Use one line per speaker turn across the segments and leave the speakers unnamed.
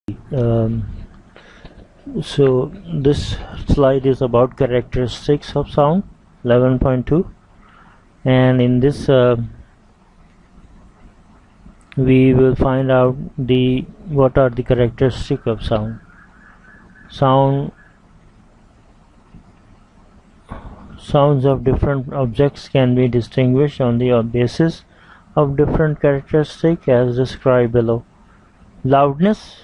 Um, so this slide is about characteristics of sound 11.2, and in this we will find out what are the characteristics of sound. Sounds of different objects can be distinguished on the basis of different characteristics as described below. Loudness,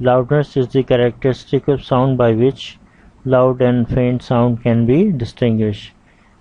Loudness is the characteristic of sound by which loud and faint sound can be distinguished.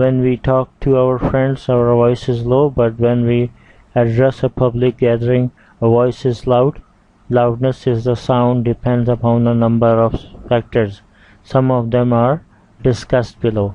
When we talk to our friends, our voice is low, but when we address a public gathering, our voice is loud. Loudness is the sound depends upon a number of factors. Some of them are discussed below.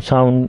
sound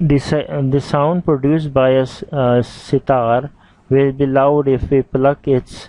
The sound produced by a sitar will be loud if we pluck its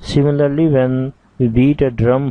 Similarly, when we beat a drum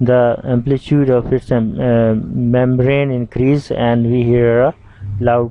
the amplitude of its membrane increase and we hear a loud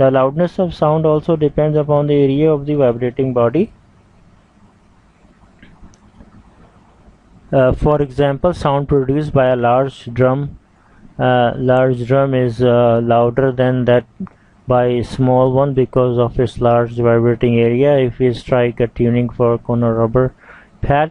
The loudness of sound also depends upon the area of the vibrating body. For example, sound produced by a large drum is louder than that by a small one because of its large vibrating area. If we strike a tuning fork on a rubber pad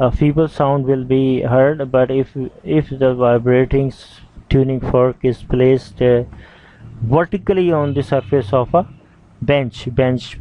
a feeble sound will be heard, but if the vibrating tuning fork is placed vertically on the surface of a bench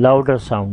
louder sound.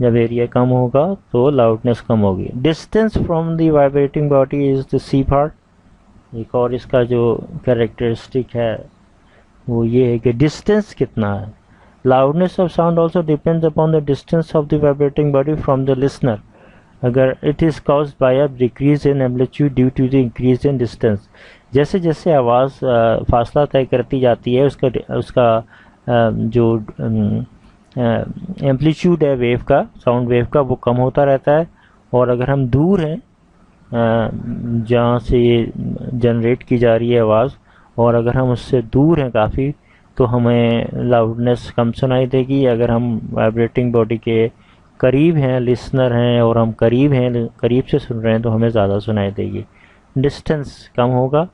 جب area کم ہوگا تو loudness کم ہوگی. Distance from the vibrating body is the C part. ایک اور اس کا جو کریکٹرسٹک ہے وہ یہ ہے کہ ڈسٹینس کتنا ہے. Loudness of sound also depends upon the distance of the vibrating body from the listener. اگر it is caused by a decrease in amplitude due to the increase in distance. جیسے جیسے آواز فاصلہ طے کرتی جاتی ہے اس کا جو ایمپلیٹیوڈ ہے ویو کا، ساؤنڈ ویو کا، وہ کم ہوتا رہتا ہے. اور اگر ہم دور ہیں جہاں سے یہ جنریٹ کی جا رہی ہے آواز، اور اگر ہم اس سے دور ہیں کافی تو ہمیں لاؤڈنیس کم سنائی دے گی. اگر ہم وائبریٹنگ باڈی کے قریب ہیں، لسنر ہیں، اور ہم قریب سے سن رہے ہیں تو ہمیں زیادہ سنائی دے گی. ڈسٹینس کم ہوگا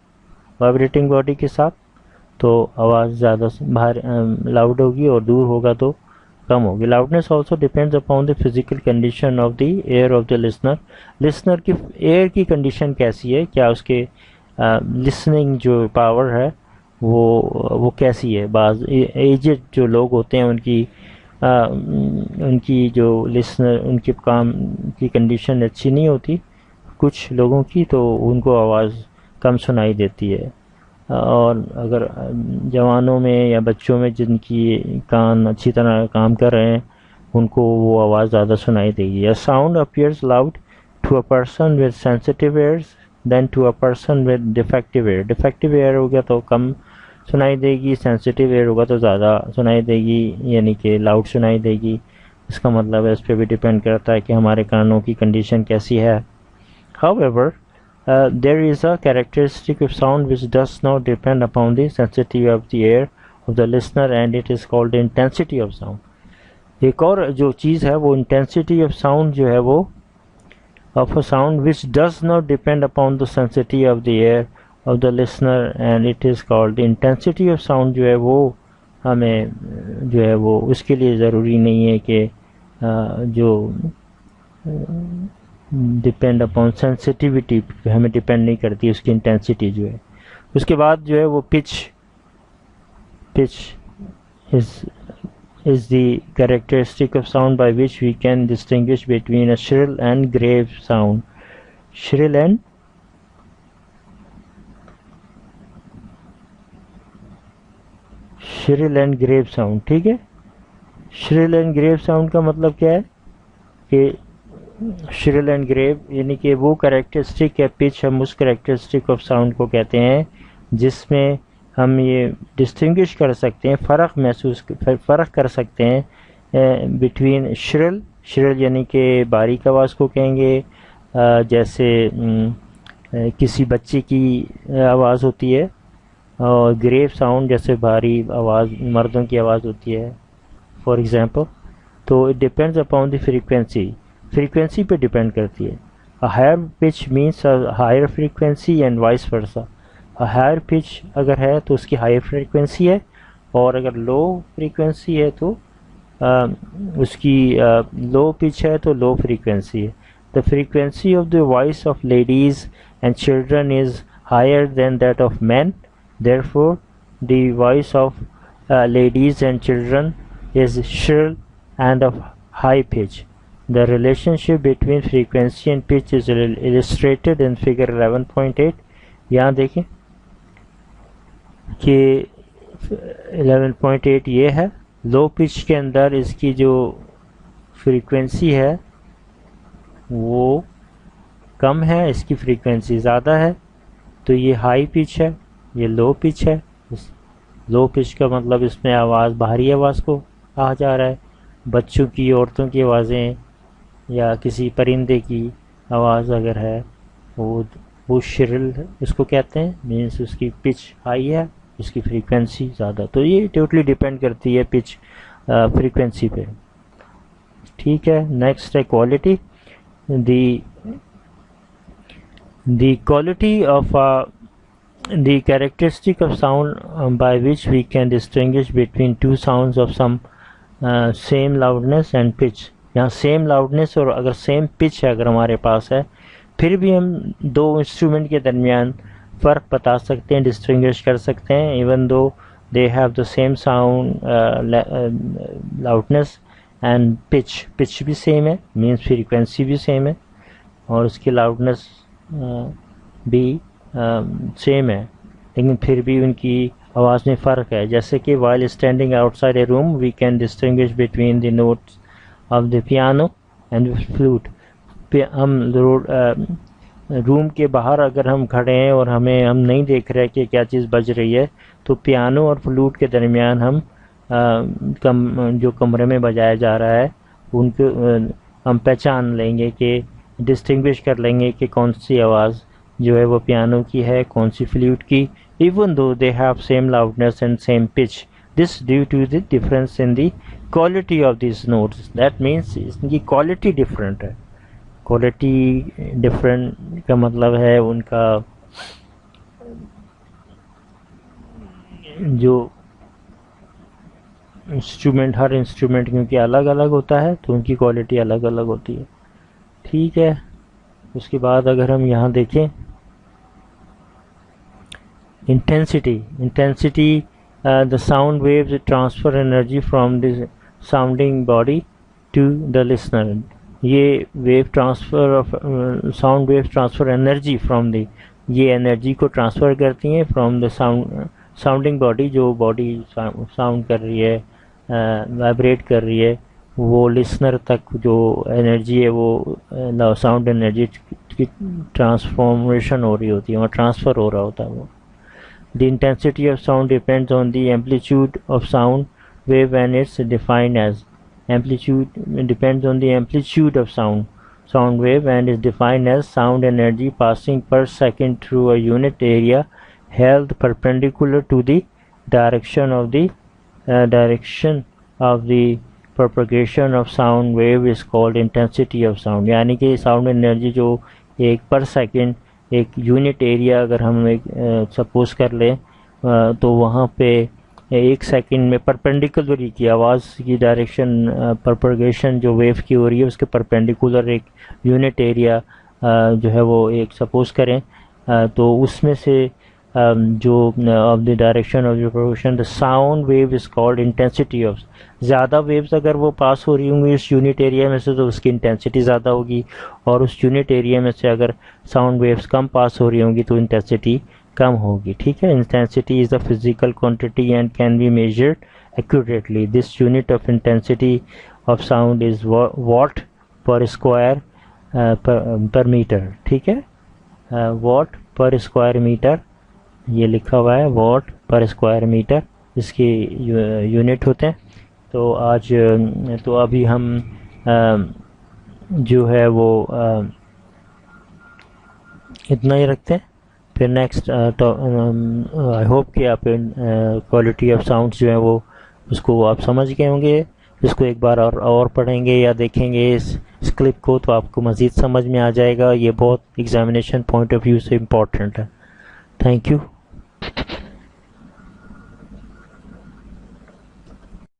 وائبریٹنگ باڈی کے ساتھ تو آواز زیادہ باہر لاؤڈ ہوگی، اور دور ہوگا تو کم ہوگی. Loudness also depends upon the physical condition of the ear of the listener. Listener کی ایئر کی کنڈیشن کیسی ہے، کیا اس کے لسننگ جو پاور ہے وہ کیسی ہے. بعض ایجڈ جو لوگ ہوتے ہیں ان کی جو لسنر، ان کے کام کی کنڈیشن اچھی نہیں ہوتی کچھ لوگوں کی، تو ان کو آواز کم سنائی دیتی ہے. اور اگر جوانوں میں یا بچوں میں جن کی کان اچھی طرح کام کر رہے ہیں ان کو وہ آواز زیادہ سنائی دے گی. Sound appears loud to a person with sensitive ears than to a person with defective ear. Defective ear ہو گیا تو کم سنائی دے گی، سینسٹیو ایئر ہوگا تو زیادہ سنائی دے گی، یعنی کہ لاؤڈ سنائی دے گی. اس کا مطلب ہے اس پہ بھی ڈیپینڈ کرتا ہے کہ ہمارے کانوں کی کنڈیشن کیسی ہے. However, there is a characteristic of sound which does not depend upon the sensitivity of the ear of the listener, and it is called the intensity of sound. ایک اور جو چیز ہے وہ intensity of sound جو ہے وہ of a sound which does not depend upon the sensitivity of the ear of the listener, and it is called the intensity of sound. جو ہے وہ ہمیں جو ہے وہ اس کے لیے ضروری نہیں ہے کہ جو ڈپینڈ اپون سینسٹیوٹی ہمیں ڈپینڈ نہیں کرتی اس کی انٹینسٹی جو ہے. اس کے بعد جو ہے وہ pitch is the characteristic of sound by which we can distinguish between a shrill and grave sound. shrill and grave sound. ٹھیک ہے، shrill and grave sound کا مطلب کیا ہے کہ شرل اینڈ گریو یعنی کہ وہ کریکٹرسٹک ہے پچ، ہم اس کریکٹرسٹک آف ساؤنڈ کو کہتے ہیں جس میں ہم یہ ڈسٹنگوش کر سکتے ہیں، فرق کر سکتے ہیں بٹوین شرل یعنی کہ باریک آواز کو کہیں گے، جیسے کسی بچے کی آواز ہوتی ہے، اور گریو ساؤنڈ جیسے بھاری آواز مردوں کی آواز ہوتی ہے فار ایگزامپل. تو it depends upon the frequency پہ ڈیپینڈ کرتی ہے. Higher pitch means higher frequency and vice versa. Higher pitch اگر ہے تو اس کی ہائر فریکوینسی ہے، اور اگر لو فریکوینسی ہے تو اس کی لو پچ ہے تو لو فریکوینسی ہے. The frequency of the voice of ladies and children is higher than that of men. Therefore, the voice of ladies and children is shrill and of high pitch. The relationship between frequency and pitch is illustrated in figure 11.8. یہاں دیکھیں کہ 11.8 یہ ہے. Low pitch کے اندر اس کی جو frequency ہے وہ کم ہے، اس کی فریکوینسی زیادہ ہے، تو یہ ہائی پچ ہے، یہ لو پچ ہے. لو پچ کا مطلب اس میں آواز بھاری آواز کو کہا جا رہا ہے. بچوں کی، عورتوں کی آوازیں یا کسی پرندے کی آواز اگر ہے وہ شرل اس کو کہتے ہیں، مینس اس کی پچ ہائی ہے، اس کی فریکوینسی زیادہ. تو یہ ٹوٹلی ڈیپینڈ کرتی ہے پچ فریکوینسی پہ. ٹھیک ہے، نیکسٹ ہے quality. The quality of the characteristic of sound by which we can distinguish between two sounds of some same loudness and pitch. یہاں same loudness اور اگر same pitch ہے اگر ہمارے پاس ہے، پھر بھی ہم دو انسٹرومنٹ کے درمیان فرق بتا سکتے ہیں، ڈسٹنگوش کر سکتے ہیں. even though they have the same sound loudness and pitch بھی سیم ہے، مینس فریکوینسی بھی سیم ہے، اور اس کی لاؤڈنس بھی سیم ہے، لیکن پھر بھی ان کی آواز میں فرق ہے. جیسے کہ while standing outside a room we can distinguish between the notes of the piano and the flute. ہم روم کے باہر اگر ہم کھڑے ہیں اور ہم نہیں دیکھ رہے کہ کیا چیز بج رہی ہے، تو پیانو اور فلوٹ کے درمیان ہم جو کمرے میں بجایا جا رہا ہے ان کو ہم پہچان لیں گے، کہ ڈسٹنگوش کر لیں گے کہ کون سی آواز جو ہے وہ پیانو کی ہے، کون سی فلوٹ کی. Even though they have same loudness and same pitch, this due to the difference in the quality of these notes. That means ان کی کوالٹی ڈفرینٹ ہے. کوالٹی ڈفرینٹ کا مطلب ہے ان کا جو انسٹرومنٹ، ہر انسٹرومنٹ کیونکہ الگ الگ ہوتا ہے تو ان کی کوالٹی الگ الگ ہوتی ہے. ٹھیک ہے. اس کے بعد اگر ہم یہاں دیکھیں intensity the sound waves transfer energy from the sounding body to the listener. یہ wave transfer of sound wave transfer energy from the, یہ انرجی کو ٹرانسفر کرتی ہیں فرام دا ساؤنڈنگ باڈی، جو باڈی ساؤنڈ کر رہی ہے، وائبریٹ کر رہی ہے، وہ لسنر تک جو انرجی ہے وہ ساؤنڈ انرجی کی ٹرانسفارمیشن ہو رہی ہوتی ہے، اور ٹرانسفر ہو رہا ہوتا ہے وہ. The intensity of sound depends on the amplitude of sound wave and it's defined as amplitude depends on the amplitude of sound wave and is defined as sound energy passing per second through a unit area held perpendicular to the direction of the propagation of sound wave is called intensity of sound. یعنی کہ sound energy جو ایک per second ایک unit area اگر ہم suppose کر لیں تو وہاں پہ ایک سیکنڈ میں پرپینڈیکولر کی آواز کی ڈائریکشن پرپرگیشن جو ویو کی ہو رہی ہے اس کے پرپینڈیکولر ایک یونٹ ایریا جو ہے وہ ایک سپوز کریں، تو اس میں سے جو of the direction of propagation the sound wave is called intensity of. زیادہ ویوز اگر وہ پاس ہو رہی ہوں گی اس یونٹ ایریا میں سے تو اس کی انٹینسٹی زیادہ ہوگی، اور اس یونٹ ایریا میں سے اگر ساؤنڈ ویوز کم پاس ہو رہی ہوں گی تو انٹینسٹی کم ہوگی. ٹھیک ہے. Intensity is a physical quantity and can be measured accurately. This unit of intensity of sound is watt per square per metre. ٹھیک ہے. واٹ پر اسکوائر میٹر یہ لکھا ہوا ہے، واٹ پر اسکوائر میٹر اس کی یونٹ ہوتے ہیں. تو ابھی ہم جو ہے وہ اتنا ہی رکھتے ہیں. پھر نیکسٹ آئی ہوپ کہ آپ کوالٹی آف ساؤنڈس جو ہیں وہ اس کو آپ سمجھ گئے ہوں گے. اس کو ایک بار اور پڑھیں گے یا دیکھیں گے اس کلپ کو تو آپ کو مزید سمجھ میں آ جائے گا. یہ بہت ایگزامینیشن پوائنٹ آف ویو سے امپورٹنٹ ہے. Thank you.